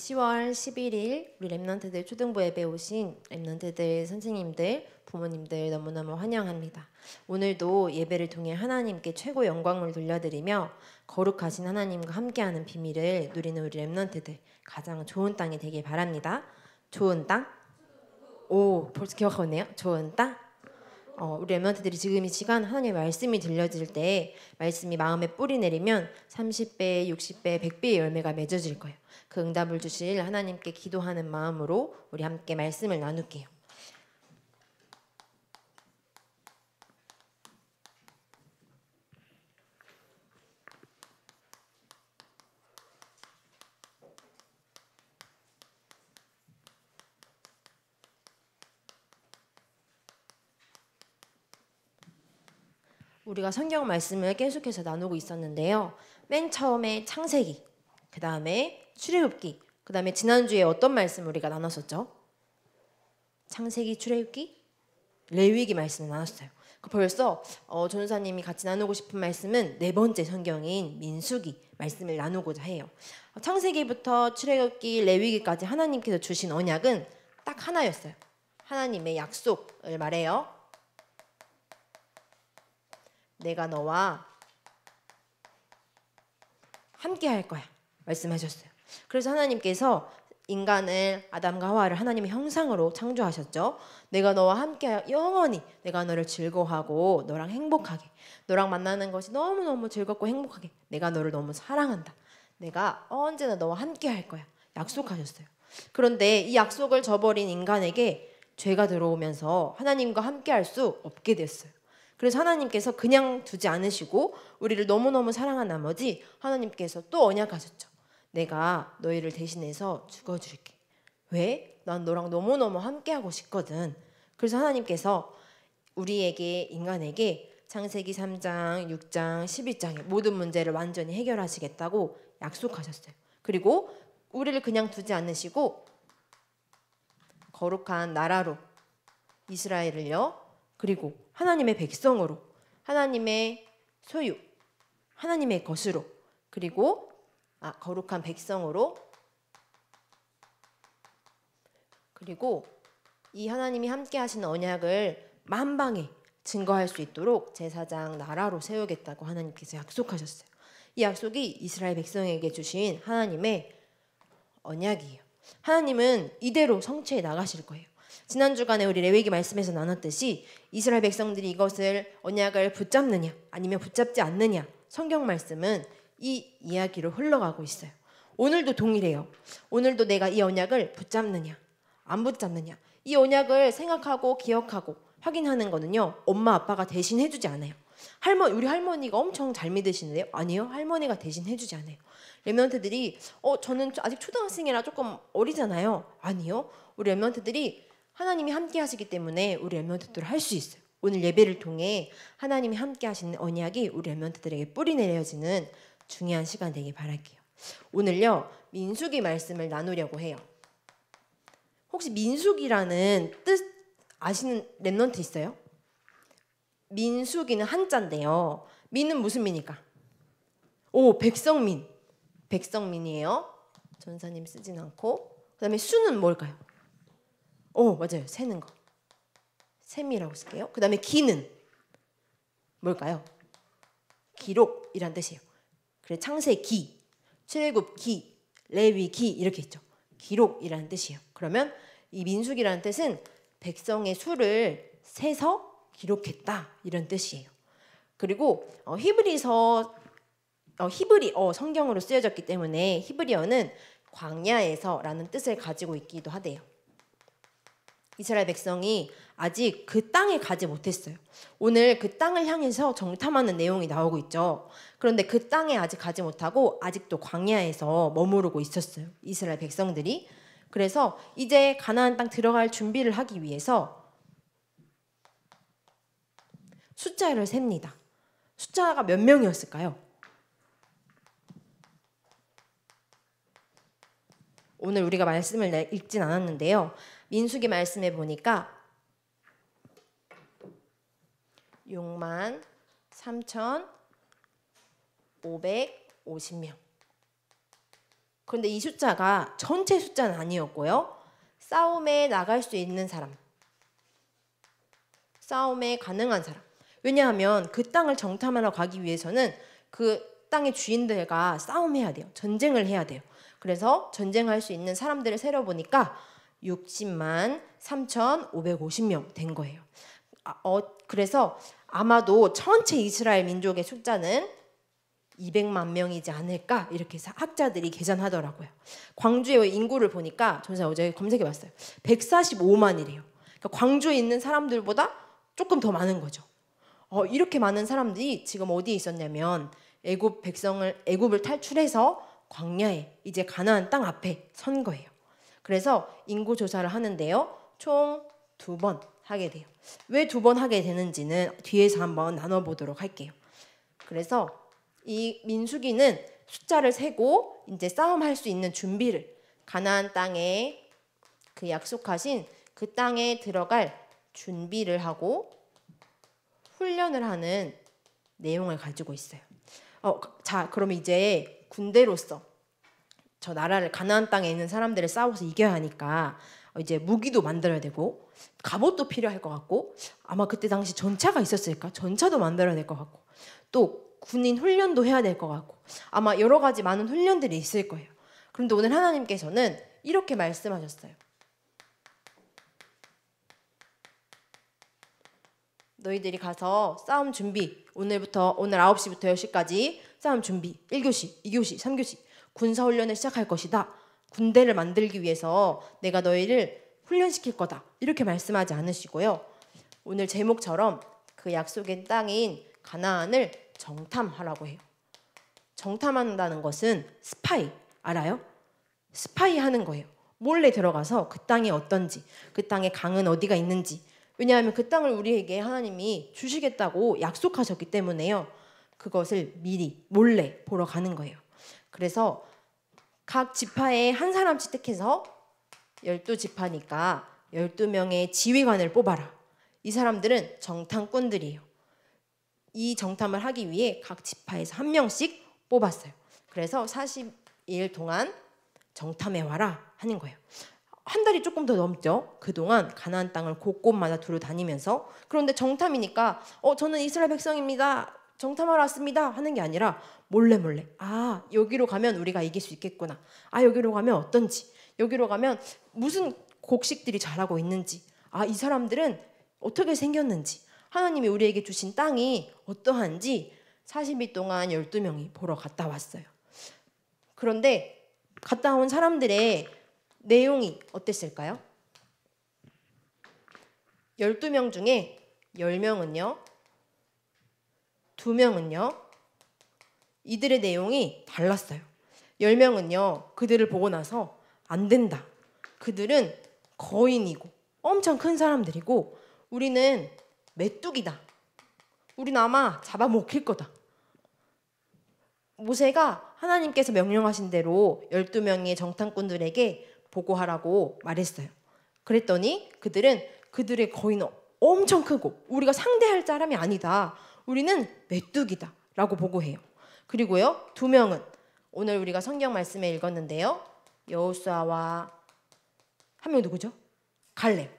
10월 11일 우리 랩넌트들 초등부 예배 오신 랩넌트들 선생님들 부모님들 너무너무 환영합니다. 오늘도 예배를 통해 하나님께 최고 영광을 돌려드리며 거룩하신 하나님과 함께하는 비밀을 누리는 우리 랩넌트들 가장 좋은 땅이 되길 바랍니다. 좋은 땅? 오, 벌써 기억하고 있네요. 좋은 땅? 우리 랩넌트들이 지금 이 시간 하나님의 말씀이 들려질 때 말씀이 마음에 뿌리 내리면 30배, 60배, 100배의 열매가 맺어질 거예요. 그 응답을 주실 하나님께 기도하는 마음으로 우리 함께 말씀을 나눌게요. 우리가 성경 말씀을 계속해서 나누고 있었는데요. 맨 처음에 창세기, 그 다음에 출애굽기, 그 다음에 지난주에 어떤 말씀 우리가 나눴었죠? 창세기, 출애굽기, 레위기 말씀을 나눴어요. 벌써 전도사님이 같이 나누고 싶은 말씀은 네 번째 성경인 민수기 말씀을 나누고자 해요. 창세기부터 출애굽기, 레위기까지 하나님께서 주신 언약은 딱 하나였어요. 하나님의 약속을 말해요. 내가 너와 함께 할 거야 말씀하셨어요. 그래서 하나님께서 인간을 아담과 하와를 하나님의 형상으로 창조하셨죠. 내가 너와 함께 영원히 내가 너를 즐거워하고 너랑 행복하게 너랑 만나는 것이 너무너무 즐겁고 행복하게 내가 너를 너무 사랑한다. 내가 언제나 너와 함께 할 거야 약속하셨어요. 그런데 이 약속을 저버린 인간에게 죄가 들어오면서 하나님과 함께 할 수 없게 됐어요. 그래서 하나님께서 그냥 두지 않으시고 우리를 너무너무 사랑한 나머지 하나님께서 또 언약하셨죠. 내가 너희를 대신해서 죽어줄게. 왜? 난 너랑 너무너무 함께하고 싶거든. 그래서 하나님께서 우리에게 인간에게 창세기 3장, 6장, 12장의 모든 문제를 완전히 해결하시겠다고 약속하셨어요. 그리고 우리를 그냥 두지 않으시고 거룩한 나라로 이스라엘을요. 그리고 하나님의 백성으로 하나님의 소유 하나님의 것으로 그리고 거룩한 백성으로 그리고 이 하나님이 함께 하시는 언약을 만방에 증거할 수 있도록 제사장 나라로 세우겠다고 하나님께서 약속하셨어요. 이 약속이 이스라엘 백성에게 주신 하나님의 언약이에요. 하나님은 이대로 성취해 나가실 거예요. 지난 주간에 우리 레위기 말씀에서 나눴듯이 이스라엘 백성들이 이것을 언약을 붙잡느냐 아니면 붙잡지 않느냐 성경 말씀은 이 이야기로 흘러가고 있어요. 오늘도 동일해요. 오늘도 내가 이 언약을 붙잡느냐 안 붙잡느냐 이 언약을 생각하고 기억하고 확인하는 거는요. 엄마 아빠가 대신 해주지 않아요. 우리 할머니가 엄청 잘 믿으시는데요. 아니요. 할머니가 대신 해주지 않아요. 랩런트들이 저는 아직 초등학생이라 조금 어리잖아요. 아니요. 우리 랩런트들이 하나님이 함께 하시기 때문에 우리 랩런트들을 할 수 있어요. 오늘 예배를 통해 하나님이 함께 하시는 언약이 우리 랩런트들에게 뿌리 내려지는 중요한 시간 되길 바랄게요. 오늘요. 민수기 말씀을 나누려고 해요. 혹시 민수기라는 뜻 아시는 랩런트 있어요? 민수기는 한자인데요. 민은 무슨 민일까? 오, 백성민. 백성민이에요. 전사님 쓰진 않고. 그 다음에 수는 뭘까요? 오, 맞아요. 세는 거. 셈이라고 쓸게요. 그 다음에 기는 뭘까요? 기록이란 뜻이에요. 그래 창세기, 출애굽기, 레위기 이렇게 있죠. 기록이라는 뜻이에요. 그러면 이 민수기라는 뜻은 백성의 수를 세서 기록했다 이런 뜻이에요. 그리고 히브리어 성경으로 쓰여졌기 때문에 히브리어는 광야에서라는 뜻을 가지고 있기도 하대요. 이스라엘 백성이 아직 그 땅에 가지 못했어요. 오늘 그 땅을 향해서 정탐하는 내용이 나오고 있죠. 그런데 그 땅에 아직 가지 못하고 아직도 광야에서 머무르고 있었어요. 이스라엘 백성들이. 그래서 이제 가나안 땅 들어갈 준비를 하기 위해서 숫자를 셉니다. 숫자가 몇 명이었을까요? 오늘 우리가 말씀을 읽진 않았는데요. 민수기 말씀에 보니까 63,550명. 그런데 이 숫자가 전체 숫자는 아니었고요. 싸움에 나갈 수 있는 사람, 싸움에 가능한 사람. 왜냐하면 그 땅을 정탐하러 가기 위해서는 그 땅의 주인들과 싸움해야 돼요. 전쟁을 해야 돼요. 그래서 전쟁할 수 있는 사람들을 세려보니까 60만 3,550명 된 거예요. 그래서 아마도 전체 이스라엘 민족의 숫자는 200만 명이지 않을까 이렇게 학자들이 계산하더라고요. 광주의 인구를 보니까 전사 어제 검색해봤어요. 145만이래요. 그러니까 광주에 있는 사람들보다 조금 더 많은 거죠. 이렇게 많은 사람들이 지금 어디에 있었냐면 애굽을 탈출해서 광야에 이제 가나안 땅 앞에 선 거예요. 그래서 인구 조사를 하는데요. 총 2번 하게 돼요. 왜 2번 하게 되는지는 뒤에서 한번 나눠보도록 할게요. 그래서 이 민수기는 숫자를 세고 이제 싸움할 수 있는 준비를 가나안 땅에 그 약속하신 그 땅에 들어갈 준비를 하고 훈련을 하는 내용을 가지고 있어요. 자, 그럼 이제 군대로서 저 나라를 가나안 땅에 있는 사람들을 싸워서 이겨야 하니까 이제 무기도 만들어야 되고 갑옷도 필요할 것 같고 아마 그때 당시 전차가 있었을까? 전차도 만들어야 될 것 같고 또 군인 훈련도 해야 될 것 같고 아마 여러 가지 많은 훈련들이 있을 거예요. 그런데 오늘 하나님께서는 이렇게 말씀하셨어요. 너희들이 가서 싸움 준비 오늘 9시부터 10시까지 싸움 준비 1교시, 2교시, 3교시 군사훈련을 시작할 것이다. 군대를 만들기 위해서 내가 너희를 훈련시킬 거다. 이렇게 말씀하지 않으시고요. 오늘 제목처럼 그 약속의 땅인 가나안을 정탐하라고 해요. 정탐한다는 것은 스파이 알아요? 스파이 하는 거예요. 몰래 들어가서 그 땅이 어떤지 그 땅의 강은 어디가 있는지 왜냐하면 그 땅을 우리에게 하나님이 주시겠다고 약속하셨기 때문에요. 그것을 미리 몰래 보러 가는 거예요. 그래서 각 지파에 한 사람씩 택해서 12지파니까 12명의 지휘관을 뽑아라. 이 사람들은 정탐꾼들이에요. 이 정탐을 하기 위해 각 지파에서 한 명씩 뽑았어요. 그래서 40일 동안 정탐해 와라 하는 거예요. 한 달이 조금 더 넘죠. 그동안 가나안 땅을 곳곳마다 두루 다니면서 그런데 정탐이니까 저는 이스라엘 백성입니다. 정탐하러 왔습니다 하는 게 아니라 몰래 여기로 가면 우리가 이길 수 있겠구나. 여기로 가면 어떤지 여기로 가면 무슨 곡식들이 자라고 있는지 이 사람들은 어떻게 생겼는지 하나님이 우리에게 주신 땅이 어떠한지 40일 동안 12명이 보러 갔다 왔어요. 그런데 갔다 온 사람들의 내용이 어땠을까요? 12명 중에 10명은요. 2명은요. 이들의 내용이 달랐어요. 10명은요. 그들을 보고 나서 안 된다. 그들은 거인이고 엄청 큰 사람들이고 우리는 메뚜기다. 우리는 아마 잡아먹힐 거다. 모세가 하나님께서 명령하신 대로 12명의 정탐꾼들에게 보고하라고 말했어요. 그랬더니 그들은 그들의 거인은 엄청 크고 우리가 상대할 사람이 아니다. 우리는 메뚜기다 라고 보고해요. 그리고요 2명은 오늘 우리가 성경 말씀에 읽었는데요. 여호수아와 한 명 누구죠? 갈렙.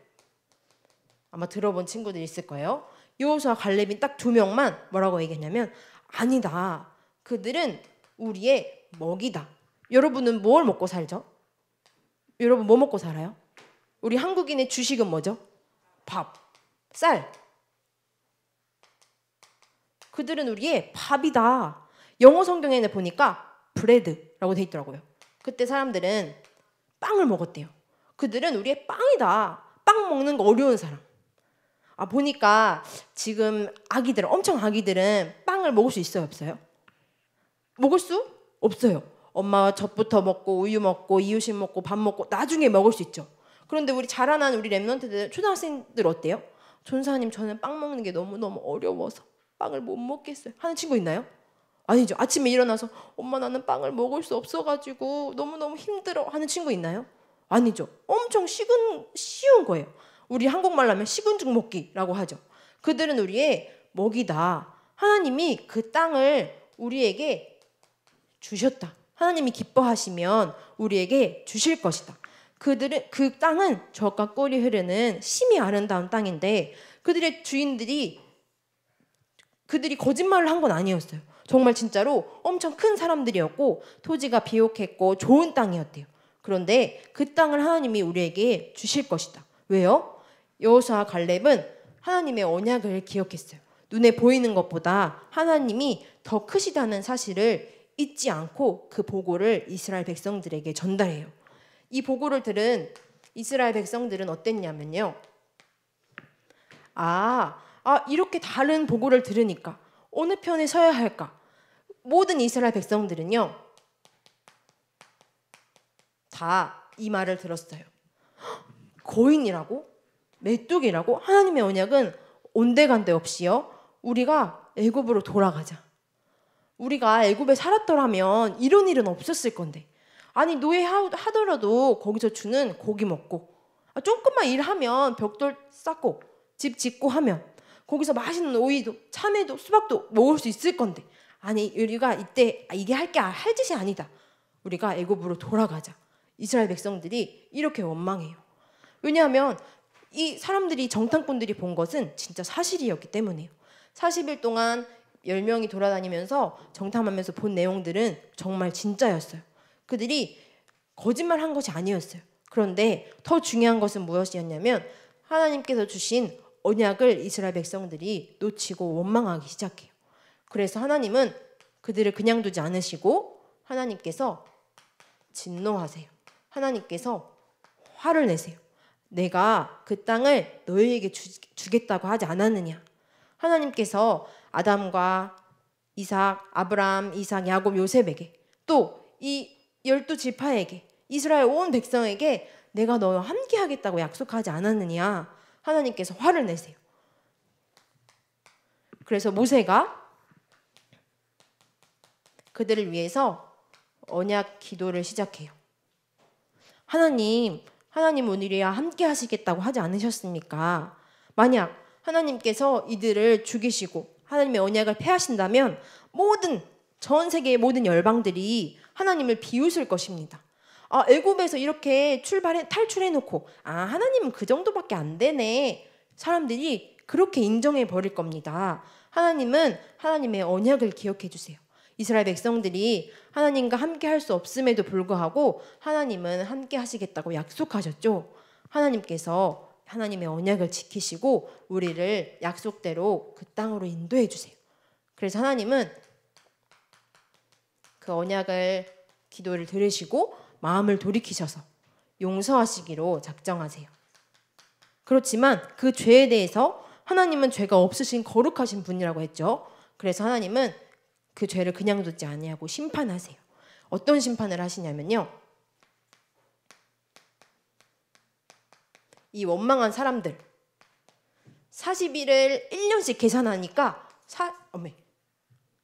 아마 들어본 친구들 있을 거예요. 여호수아 갈렙이 딱 2명만 뭐라고 얘기했냐면 아니다. 그들은 우리의 먹이다. 여러분은 뭘 먹고 살죠? 여러분 뭐 먹고 살아요? 우리 한국인의 주식은 뭐죠? 밥, 쌀. 그들은 우리의 밥이다. 영어 성경에는 보니까 브레드라고 돼 있더라고요. 그때 사람들은 빵을 먹었대요. 그들은 우리의 빵이다. 빵 먹는 거 어려운 사람. 보니까 지금 엄청 아기들은 빵을 먹을 수 있어요, 없어요? 먹을 수 없어요. 엄마가 젖부터 먹고 우유 먹고 이유식 먹고 밥 먹고 나중에 먹을 수 있죠. 그런데 우리 자라난 우리 랩런트들 초등학생들 어때요? 전사님 저는 빵 먹는 게 너무너무 어려워서 빵을 못 먹겠어요 하는 친구 있나요? 아니죠. 아침에 일어나서 엄마 나는 빵을 먹을 수 없어가지고 너무너무 힘들어 하는 친구 있나요? 아니죠. 엄청 쉬운 거예요. 우리 한국말로 하면 식은 죽 먹기라고 하죠. 그들은 우리의 먹이다. 하나님이 그 땅을 우리에게 주셨다 하나님이 기뻐하시면 우리에게 주실 것이다. 그 땅은 젖과 꿀이 흐르는 심이 아름다운 땅인데 그들이 거짓말을 한 건 아니었어요. 정말 진짜로 엄청 큰 사람들이었고 토지가 비옥했고 좋은 땅이었대요. 그런데 그 땅을 하나님이 우리에게 주실 것이다. 왜요? 여호수아와 갈렙은 하나님의 언약을 기억했어요. 눈에 보이는 것보다 하나님이 더 크시다는 사실을 잊지 않고 그 보고를 이스라엘 백성들에게 전달해요. 이 보고를 들은 이스라엘 백성들은 어땠냐면요. 이렇게 다른 보고를 들으니까 어느 편에 서야 할까? 모든 이스라엘 백성들은요. 다 이 말을 들었어요. 거인이라고? 메뚜기라고? 하나님의 언약은 온데간데 없이요. 우리가 애굽으로 돌아가자. 우리가 애굽에 살았더라면 이런 일은 없었을 건데. 아니 노예하더라도 거기서 주는 고기 먹고 조금만 일하면 벽돌 쌓고 집 짓고 하면 거기서 맛있는 오이도 참외도 수박도 먹을 수 있을 건데. 아니 우리가 이때 이게 할 짓이 아니다. 우리가 애굽으로 돌아가자. 이스라엘 백성들이 이렇게 원망해요. 왜냐하면 이 사람들이 정탐꾼들이 본 것은 진짜 사실이었기 때문이에요. 40일 동안 10명이 돌아다니면서 정탐하면서 본 내용들은 정말 진짜였어요. 그들이 거짓말한 것이 아니었어요. 그런데 더 중요한 것은 무엇이었냐면 하나님께서 주신 언약을 이스라엘 백성들이 놓치고 원망하기 시작해요. 그래서 하나님은 그들을 그냥 두지 않으시고 하나님께서 진노하세요. 하나님께서 화를 내세요. 내가 그 땅을 너희에게 주겠다고 하지 않았느냐. 하나님께서 아담과 이삭, 아브라함, 이삭, 야곱, 요셉에게 또 이 12지파에게 이스라엘 온 백성에게 내가 너와 함께 하겠다고 약속하지 않았느냐. 하나님께서 화를 내세요. 그래서 모세가 그들을 위해서 언약 기도를 시작해요. 하나님 오늘이야 함께 하시겠다고 하지 않으셨습니까? 만약 하나님께서 이들을 죽이시고 하나님의 언약을 폐하신다면 전 세계의 모든 열방들이 하나님을 비웃을 것입니다. 애굽에서 이렇게 탈출해놓고 하나님은 그 정도밖에 안 되네. 사람들이 그렇게 인정해 버릴 겁니다. 하나님은 하나님의 언약을 기억해 주세요. 이스라엘 백성들이 하나님과 함께 할 수 없음에도 불구하고 하나님은 함께 하시겠다고 약속하셨죠. 하나님께서 하나님의 언약을 지키시고 우리를 약속대로 그 땅으로 인도해 주세요. 그래서 하나님은 그 언약을 기도를 들으시고 마음을 돌이키셔서 용서하시기로 작정하세요. 그렇지만 그 죄에 대해서 하나님은 죄가 없으신 거룩하신 분이라고 했죠. 그래서 하나님은 그 죄를 그냥 두지 아니하고 심판하세요. 어떤 심판을 하시냐면요. 이 원망한 사람들 40일을 1년씩 계산하니까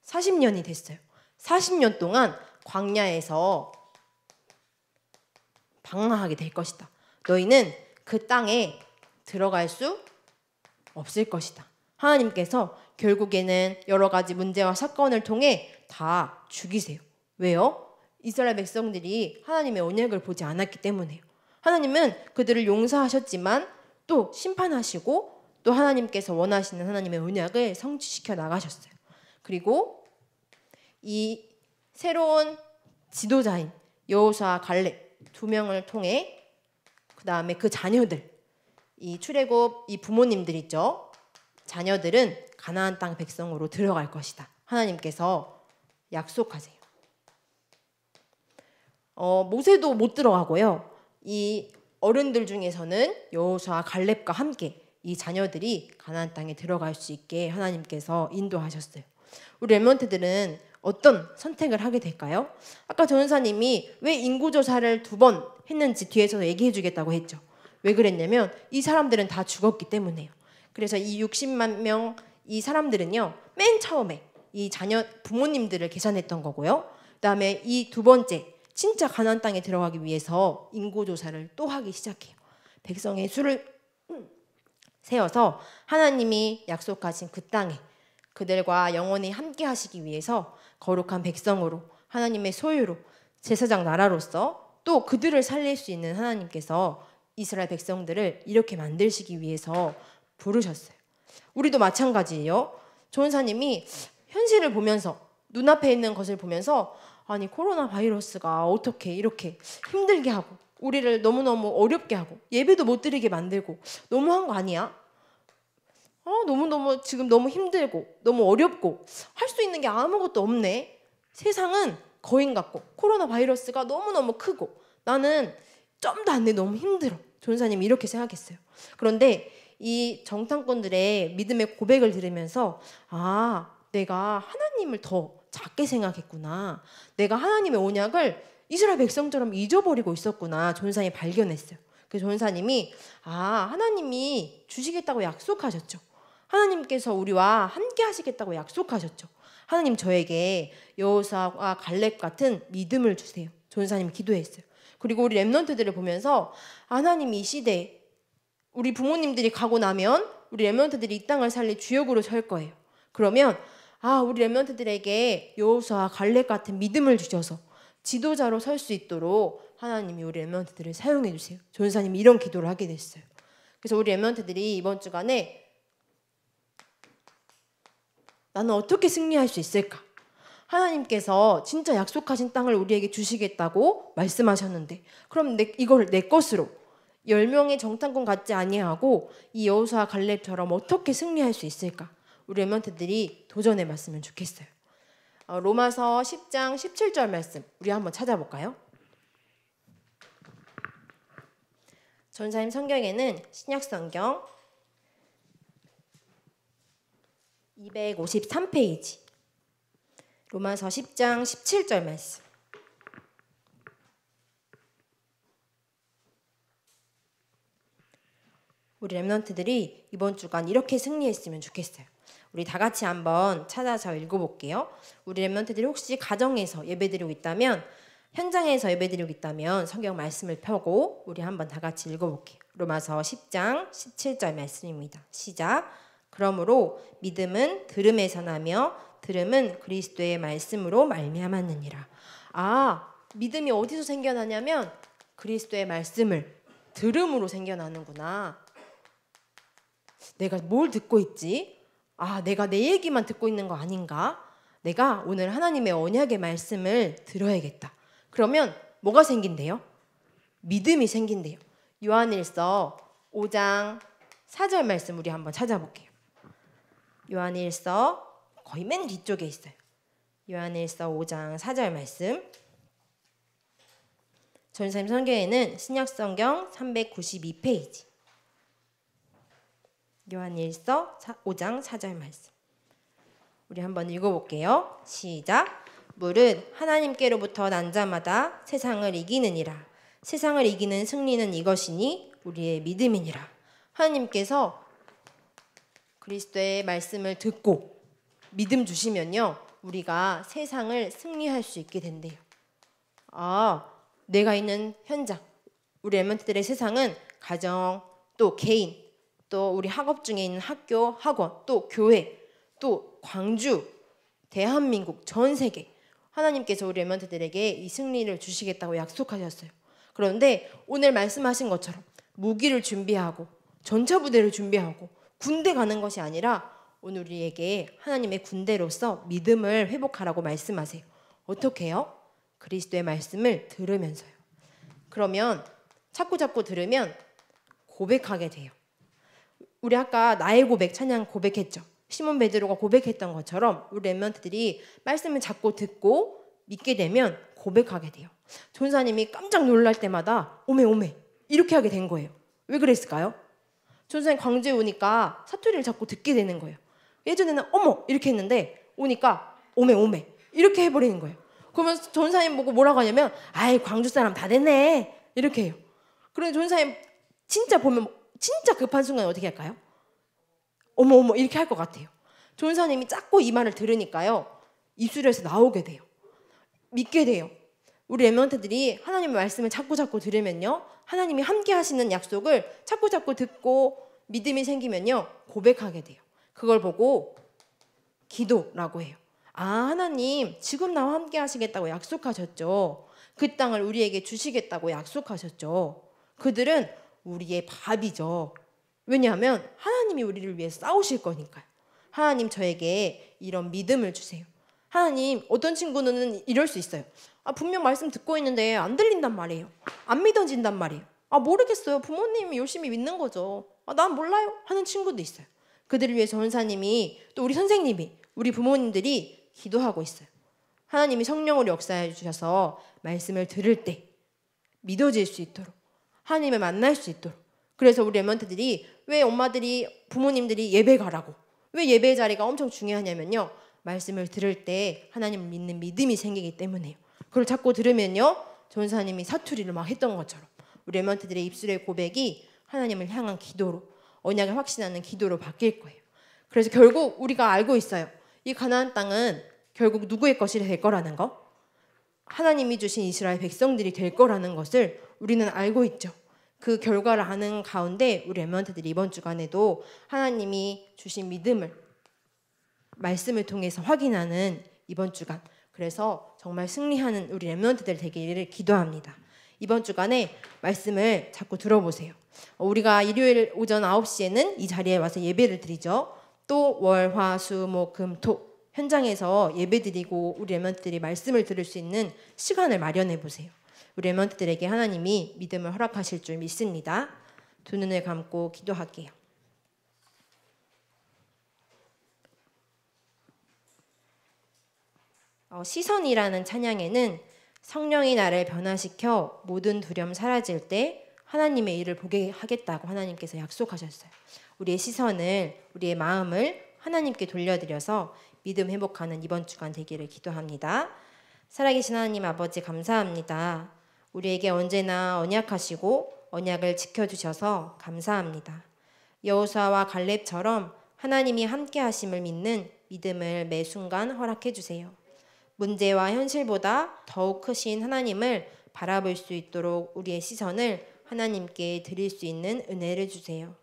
40년이 됐어요. 40년 동안 광야에서 방황하게 될 것이다. 너희는 그 땅에 들어갈 수 없을 것이다. 하나님께서 결국에는 여러 가지 문제와 사건을 통해 다 죽이세요. 왜요? 이스라엘 백성들이 하나님의 언약을 보지 않았기 때문에요. 하나님은 그들을 용서하셨지만 또 심판하시고 또 하나님께서 원하시는 하나님의 언약을 성취시켜 나가셨어요. 그리고 이 새로운 지도자인 여호수아 갈렙 2명을 통해 그 다음에 그 자녀들 이 출애굽 이 부모님들 있죠. 자녀들은 가나안 땅 백성으로 들어갈 것이다. 하나님께서 약속하세요. 모세도 못 들어가고요. 이 어른들 중에서는 여호수아 갈렙과 함께 이 자녀들이 가나안 땅에 들어갈 수 있게 하나님께서 인도하셨어요. 우리 렘넌트들은 어떤 선택을 하게 될까요? 아까 전사님이 왜 인구조사를 2번 했는지 뒤에서 얘기해 주겠다고 했죠. 왜 그랬냐면 이 사람들은 다 죽었기 때문에요. 그래서 이 60만 명 이 사람들은요. 맨 처음에 이 자녀 부모님들을 계산했던 거고요. 그다음에 이 2번째 진짜 가나안 땅에 들어가기 위해서 인구조사를 또 하기 시작해요. 백성의 수를 세어서 하나님이 약속하신 그 땅에 그들과 영원히 함께 하시기 위해서 거룩한 백성으로 하나님의 소유로 제사장 나라로서 또 그들을 살릴 수 있는 하나님께서 이스라엘 백성들을 이렇게 만드시기 위해서 부르셨어요. 우리도 마찬가지예요. 조은사님이 현실을 보면서 눈앞에 있는 것을 보면서 아니 코로나 바이러스가 어떻게 이렇게 힘들게 하고 우리를 너무너무 어렵게 하고 예배도 못 드리게 만들고 너무한 거 아니야? 너무너무 지금 너무 힘들고 너무 어렵고 할 수 있는 게 아무것도 없네. 세상은 거인 같고 코로나 바이러스가 너무너무 크고 나는 점도 안 돼 너무 힘들어. 조은사님이 이렇게 생각했어요. 그런데 이 정탐꾼들의 믿음의 고백을 들으면서 내가 하나님을 더 작게 생각했구나. 내가 하나님의 언약을 이스라엘 백성처럼 잊어버리고 있었구나. 조은사님이 발견했어요. 그래서 조은사님이 하나님이 주시겠다고 약속하셨죠. 하나님께서 우리와 함께 하시겠다고 약속하셨죠. 하나님 저에게 여호수아와 갈렙 같은 믿음을 주세요. 조은사님이 기도했어요. 그리고 우리 렘넌트들을 보면서 하나님이 이 시대에 우리 부모님들이 가고 나면 우리 렘넌트들이 이 땅을 살릴 주역으로 설 거예요. 그러면 우리 렘넌트들에게 여호수아와 갈렙 같은 믿음을 주셔서 지도자로 설 수 있도록 하나님이 우리 렘넌트들을 사용해 주세요. 조은사님이 이런 기도를 하게 됐어요. 그래서 우리 렘넌트들이 이번 주간에 나는 어떻게 승리할 수 있을까? 하나님께서 진짜 약속하신 땅을 우리에게 주시겠다고 말씀하셨는데 그럼 이걸 내 것으로 10명의 정탐꾼 같지 아니하고 이 여호수아 갈렙처럼 어떻게 승리할 수 있을까? 우리 렘넌트들이 도전해 봤으면 좋겠어요. 로마서 10장 17절 말씀 우리 한번 찾아볼까요? 전사님 성경에는 신약성경 253페이지 로마서 10장 17절 말씀 우리 렘넌트들이 이번 주간 이렇게 승리했으면 좋겠어요. 우리 다 같이 한번 찾아서 읽어볼게요. 우리 렘넌트들이 혹시 가정에서 예배드리고 있다면 현장에서 예배드리고 있다면 성경 말씀을 펴고 우리 한번 다 같이 읽어볼게요. 로마서 10장 17절 말씀입니다. 시작. 그러므로 믿음은 들음에서 나며 들음은 그리스도의 말씀으로 말미암았느니라. 믿음이 어디서 생겨나냐면 그리스도의 말씀을 들음으로 생겨나는구나. 내가 뭘 듣고 있지? 내가 내 얘기만 듣고 있는 거 아닌가? 내가 오늘 하나님의 언약의 말씀을 들어야겠다. 그러면 뭐가 생긴대요? 믿음이 생긴대요. 요한일서 5장 4절 말씀 우리 한번 찾아볼게요. 요한일서 거의 맨 뒤쪽에 있어요. 요한일서 5장 4절 말씀. 전사님 성경에는 신약성경 392페이지 요한일서 5장 4절 말씀 우리 한번 읽어볼게요. 시작. 물은 하나님께로부터 난 자마다 세상을 이기느니라. 세상을 이기는 승리는 이것이니 우리의 믿음이니라. 하나님께서 그리스도의 말씀을 듣고 믿음 주시면요 우리가 세상을 승리할 수 있게 된대요. 내가 있는 현장 우리 렘넌트들의 세상은 가정 또 개인 또 우리 학업 중에 있는 학교 학원 또 교회 또 광주 대한민국 전 세계 하나님께서 우리 렘넌트들에게 이 승리를 주시겠다고 약속하셨어요. 그런데 오늘 말씀하신 것처럼 무기를 준비하고 전차부대를 준비하고 군대 가는 것이 아니라 오늘 우리에게 하나님의 군대로서 믿음을 회복하라고 말씀하세요. 어떻게 해요? 그리스도의 말씀을 들으면서요. 그러면 자꾸 들으면 고백하게 돼요. 우리 아까 나의 고백 찬양 고백했죠. 시몬 베드로가 고백했던 것처럼 우리 렘넌트들이 말씀을 자꾸 듣고 믿게 되면 고백하게 돼요. 전사님이 깜짝 놀랄 때마다 오메 이렇게 하게 된 거예요. 왜 그랬을까요? 전사님 광주에 오니까 사투리를 자꾸 듣게 되는 거예요. 예전에는 어머 이렇게 했는데 오니까 오메 이렇게 해버리는 거예요. 그러면 전사님 보고 뭐라고 하냐면 광주 사람 다 됐네 이렇게 해요. 그런데 전사님 진짜 보면 진짜 급한 순간에 어떻게 할까요? 어머 이렇게 할 것 같아요. 전사님이 자꾸 이 말을 들으니까요 입술에서 나오게 돼요. 믿게 돼요. 우리 렘넌트들이 하나님의 말씀을 자꾸 들으면요 하나님이 함께 하시는 약속을 자꾸 듣고 믿음이 생기면요 고백하게 돼요. 그걸 보고 기도라고 해요. 아, 하나님 지금 나와 함께 하시겠다고 약속하셨죠. 그 땅을 우리에게 주시겠다고 약속하셨죠. 그들은 우리의 밥이죠. 왜냐하면 하나님이 우리를 위해 싸우실 거니까요. 하나님 저에게 이런 믿음을 주세요. 하나님, 어떤 친구는 이럴 수 있어요. 아, 분명 말씀 듣고 있는데 안 들린단 말이에요. 안 믿어진단 말이에요. 아, 모르겠어요. 부모님이 열심히 믿는 거죠. 아, 난 몰라요 하는 친구도 있어요. 그들을 위해 전사님이, 또 우리 선생님이, 우리 부모님들이 기도하고 있어요. 하나님이 성령으로 역사해 주셔서 말씀을 들을 때 믿어질 수 있도록, 하나님을 만날 수 있도록. 그래서 우리 랩런트들이, 왜 엄마들이, 부모님들이 예배 가라고, 왜 예배 자리가 엄청 중요하냐면요, 말씀을 들을 때 하나님을 믿는 믿음이 생기기 때문에요. 그걸 자꾸 들으면요, 전사님이 사투리를 막 했던 것처럼 우리 랩런트들의 입술의 고백이 하나님을 향한 기도로, 언약을 확신하는 기도로 바뀔 거예요. 그래서 결국 우리가 알고 있어요. 이 가나안 땅은 결국 누구의 것이 될 거라는 거, 하나님이 주신 이스라엘 백성들이 될 거라는 것을 우리는 알고 있죠. 그 결과를 아는 가운데 우리 랩런트들이 이번 주간에도 하나님이 주신 믿음을 말씀을 통해서 확인하는 이번 주간, 그래서 정말 승리하는 우리 랩런트들 되기를 기도합니다. 이번 주간에 말씀을 자꾸 들어보세요. 우리가 일요일 오전 9시에는 이 자리에 와서 예배를 드리죠. 또 월, 화, 수, 목, 금, 토 현장에서 예배드리고 우리 랩런트들이 말씀을 들을 수 있는 시간을 마련해 보세요. 우리 랩런트들에게 하나님이 믿음을 허락하실 줄 믿습니다. 두 눈을 감고 기도할게요. 시선이라는 찬양에는 성령이 나를 변화시켜 모든 두려움 사라질 때 하나님의 일을 보게 하겠다고 하나님께서 약속하셨어요. 우리의 시선을, 우리의 마음을 하나님께 돌려드려서 믿음 회복하는 이번 주간 되기를 기도합니다. 살아계신 하나님 아버지, 감사합니다. 우리에게 언제나 언약하시고 언약을 지켜주셔서 감사합니다. 여호수아와 갈렙처럼 하나님이 함께 하심을 믿는 믿음을 매 순간 허락해 주세요. 문제와 현실보다 더욱 크신 하나님을 바라볼 수 있도록 우리의 시선을 하나님께 드릴 수 있는 은혜를 주세요.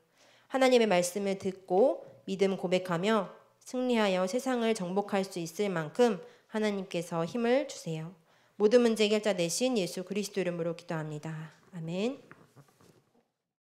하나님의 말씀을 듣고 믿음 고백하며 승리하여 세상을 정복할 수 있을 만큼 하나님께서 힘을 주세요. 모든 문제 해결자 되신 예수 그리스도 이름으로 기도합니다. 아멘.